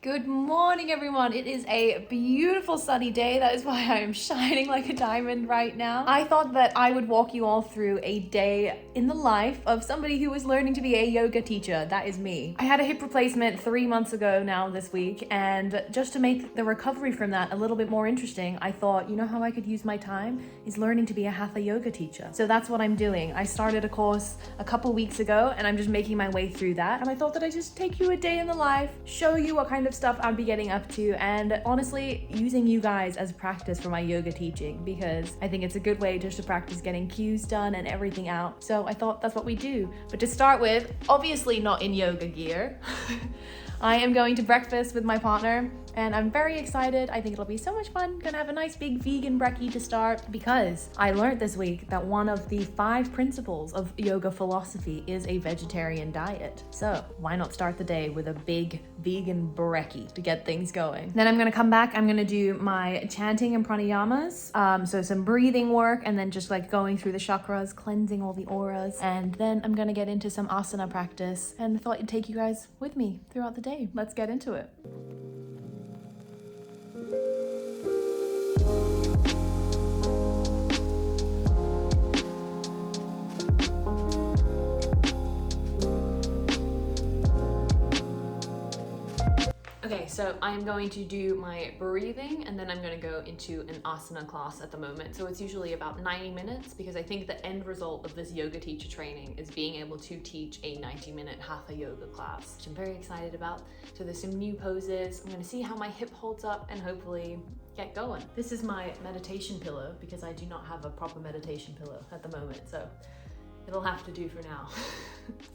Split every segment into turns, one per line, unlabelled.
Good morning, everyone. It is a beautiful sunny day. That is why I am shining like a diamond right now. I thought that I would walk you all through a day in the life of somebody who is learning to be a yoga teacher. That is me. I had a hip replacement 3 months ago now this week, and just to make the recovery from that a little bit more interesting, I thought, you know how I could use my time is learning to be a Hatha Yoga teacher. So that's what I'm doing. I started a course a couple weeks ago, and I'm just making my way through that. And I thought that I'd just take you a day in the life, show you what kind of stuff I'd be getting up to, and honestly using you guys as practice for my yoga teaching, because I think it's a good way just to practice getting cues done and everything out. So I thought that's what we do. But to start with, obviously not in yoga gear, I am going to breakfast with my partner, and I'm very excited. I think it'll be so much fun. Gonna have a nice big vegan brekkie to start, because I learned this week that one of the 5 principles of yoga philosophy is a vegetarian diet. So why not start the day with a big vegan brekkie to get things going? Then I'm gonna come back, I'm gonna do my chanting and pranayamas. So some breathing work, and then just like going through the chakras, cleansing all the auras. And then I'm gonna get into some asana practice, and I thought I'd take you guys with me throughout the day. Let's get into it. Okay, so I'm going to do my breathing, and then I'm going to go into an asana class at the moment. So it's usually about 90 minutes, because I think the end result of this yoga teacher training is being able to teach a 90-minute Hatha Yoga class, which I'm very excited about. So there's some new poses. I'm going to see how my hip holds up and hopefully get going. This is my meditation pillow, because I do not have a proper meditation pillow at the moment, so it'll have to do for now.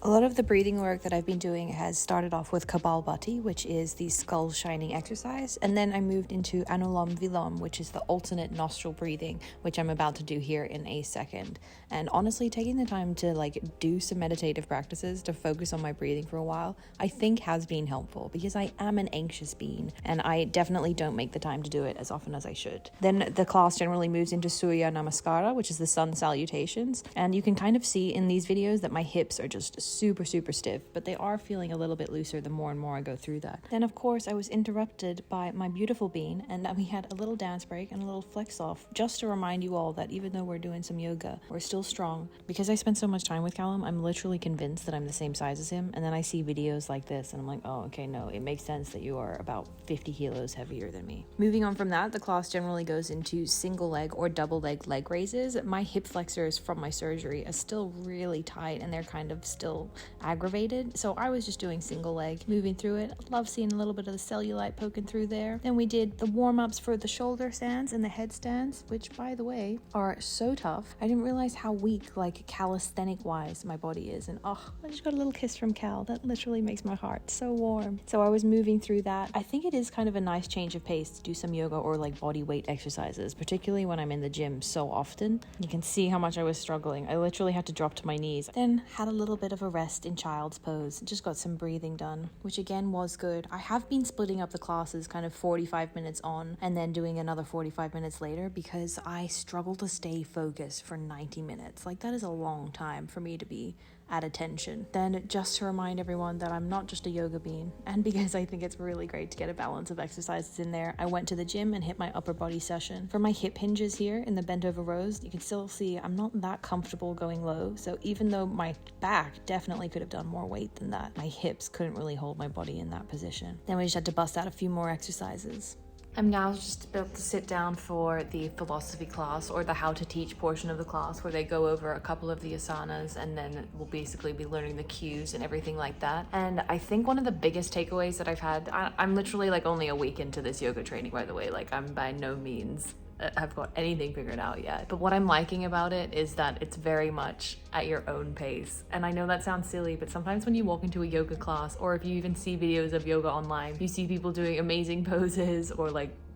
A lot of the breathing work that I've been doing has started off with Kapalbhati, which is the skull shining exercise, and then I moved into Anulam Vilom, which is the alternate nostril breathing, which I'm about to do here in a second. And honestly, taking the time to do some meditative practices to focus on my breathing for a while, I think has been helpful, because I am an anxious being and I definitely don't make the time to do it as often as I should. Then the class generally moves into Surya Namaskara, which is the sun salutations, and you can kind of see in these videos that my hips are just super stiff, but they are feeling a little bit looser the more and more I go through that. Then of course I was interrupted by my beautiful bean, and we had a little dance break and a little flex off, just to remind you all that even though we're doing some yoga, we're still strong. Because I spent so much time with Callum, I'm literally convinced that I'm the same size as him, and then I see videos like this and I'm like, oh okay, no, it makes sense that you are about 50 kilos heavier than me. Moving on from that, the class generally goes into single leg or double leg raises. My hip flexors from my surgery are still really tight, and they're kind of still aggravated, so I was just doing single leg, moving through it. Love seeing a little bit of the cellulite poking through there. Then we did the warm-ups for the shoulder stands and the headstands, which by the way are so tough. I didn't realize how weak, calisthenic wise, my body is, and I just got a little kiss from Cal. That literally makes my heart so warm. So I was moving through that. I think it is kind of a nice change of pace to do some yoga or body weight exercises, particularly when I'm in the gym so often. You can see how much I was struggling. I literally had to drop to my knees. Then had a little bit of a rest in child's pose, just got some breathing done, which again was good. I have been splitting up the classes kind of 45 minutes on and then doing another 45 minutes later, because I struggle to stay focused for 90 minutes. That is a long time for me to be at attention. Then just to remind everyone that I'm not just a yoga bean, and because I think it's really great to get a balance of exercises in there, I went to the gym and hit my upper body session. For my hip hinges here in the bent over rows, you can still see I'm not that comfortable going low, so even though my back definitely could have done more weight than that, my hips couldn't really hold my body in that position. Then we just had to bust out a few more exercises.
I'm now just about to sit down for the philosophy class, or the how to teach portion of the class, where they go over a couple of the asanas, and then we'll basically be learning the cues and everything like that. And I think one of the biggest takeaways that I've had, I'm literally only a week into this yoga training, by the way. I'm by no means have got anything figured out yet. But what I'm liking about it is that it's very much at your own pace. And I know that sounds silly, but sometimes when you walk into a yoga class, or if you even see videos of yoga online, you see people doing amazing poses or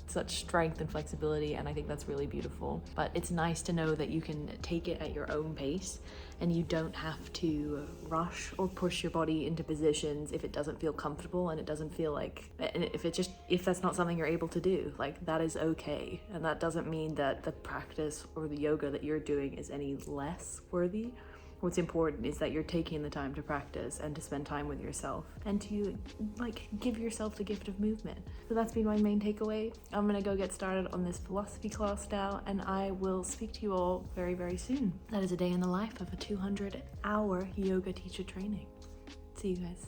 such strength and flexibility, and I think that's really beautiful. But it's nice to know that you can take it at your own pace, and you don't have to rush or push your body into positions if it doesn't feel comfortable, and it doesn't feel and if that's not something you're able to do, that is okay. And that doesn't mean that the practice or the yoga that you're doing is any less worthy What's important is that you're taking the time to practice and to spend time with yourself and to like give yourself the gift of movement. So that's been my main takeaway. I'm gonna go get started on this philosophy class now, and I will speak to you all very, very soon. That is a day in the life of a 200-hour yoga teacher training. See you guys.